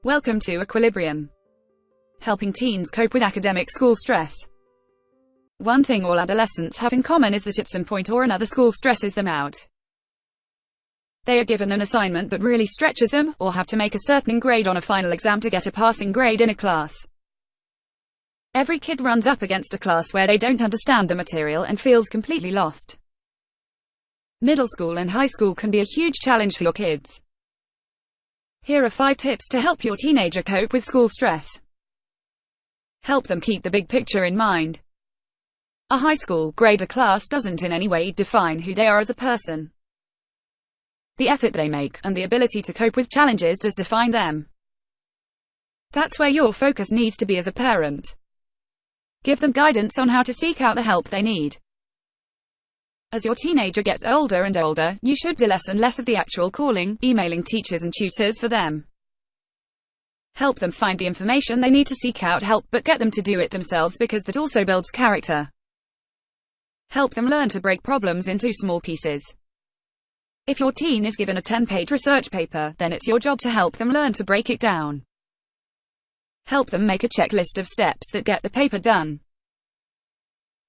Welcome to Equilibrium. Helping teens cope with academic school stress. One thing all adolescents have in common is that at some point or another school stresses them out. They are given an assignment that really stretches them, or have to make a certain grade on a final exam to get a passing grade in a class. Every kid runs up against a class where they don't understand the material and feels completely lost. Middle school and high school can be a huge challenge for your kids. Here are 5 tips to help your teenager cope with school stress. Help them keep the big picture in mind. A high school grade or class doesn't in any way define who they are as a person. The effort they make and the ability to cope with challenges does define them. That's where your focus needs to be as a parent. Give them guidance on how to seek out the help they need. As your teenager gets older and older, you should do less and less of the actual calling, emailing teachers and tutors for them. Help them find the information they need to seek out help, but get them to do it themselves because that also builds character. Help them learn to break problems into small pieces. If your teen is given a 10-page research paper, then it's your job to help them learn to break it down. Help them make a checklist of steps that get the paper done.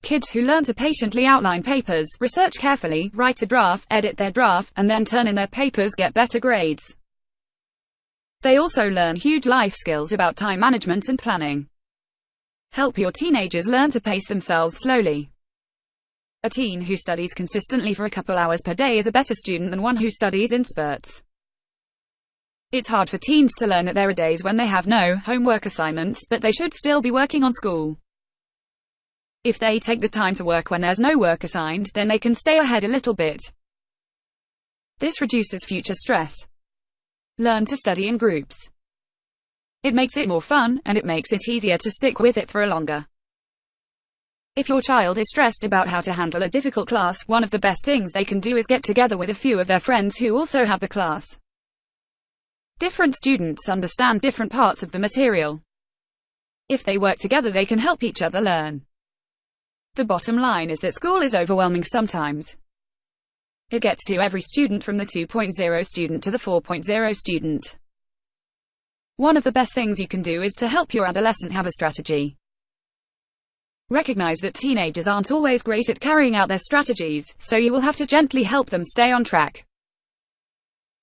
Kids who learn to patiently outline papers, research carefully, write a draft, edit their draft, and then turn in their papers get better grades. They also learn huge life skills about time management and planning. Help your teenagers learn to pace themselves slowly. A teen who studies consistently for a couple hours per day is a better student than one who studies in spurts. It's hard for teens to learn that there are days when they have no homework assignments, but they should still be working on school. If they take the time to work when there's no work assigned, then they can stay ahead a little bit. This reduces future stress. Learn to study in groups. It makes it more fun, and it makes it easier to stick with it for a longer. If your child is stressed about how to handle a difficult class, one of the best things they can do is get together with a few of their friends who also have the class. Different students understand different parts of the material. If they work together, they can help each other learn. The bottom line is that school is overwhelming sometimes. It gets to every student, from the 2.0 student to the 4.0 student. One of the best things you can do is to help your adolescent have a strategy. Recognize that teenagers aren't always great at carrying out their strategies, so you will have to gently help them stay on track.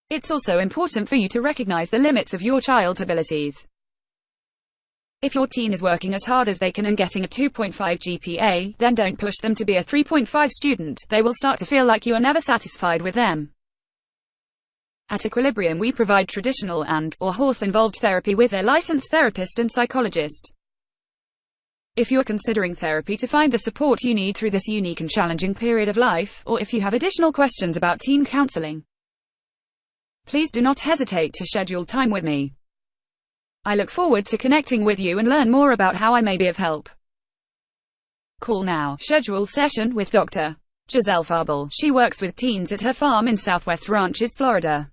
It's also important for you to recognize the limits of your child's abilities. If your teen is working as hard as they can and getting a 2.5 GPA, then don't push them to be a 3.5 student. They will start to feel like you are never satisfied with them. At Equilibrium, we provide traditional and/or horse-involved therapy with a licensed therapist and psychologist. If you are considering therapy to find the support you need through this unique and challenging period of life, or if you have additional questions about teen counseling, please do not hesitate to schedule time with me. I look forward to connecting with you and learn more about how I may be of help. Call now. Schedule session with Dr. Giselle Faubel. She works with teens at her farm in Southwest Ranches, Florida.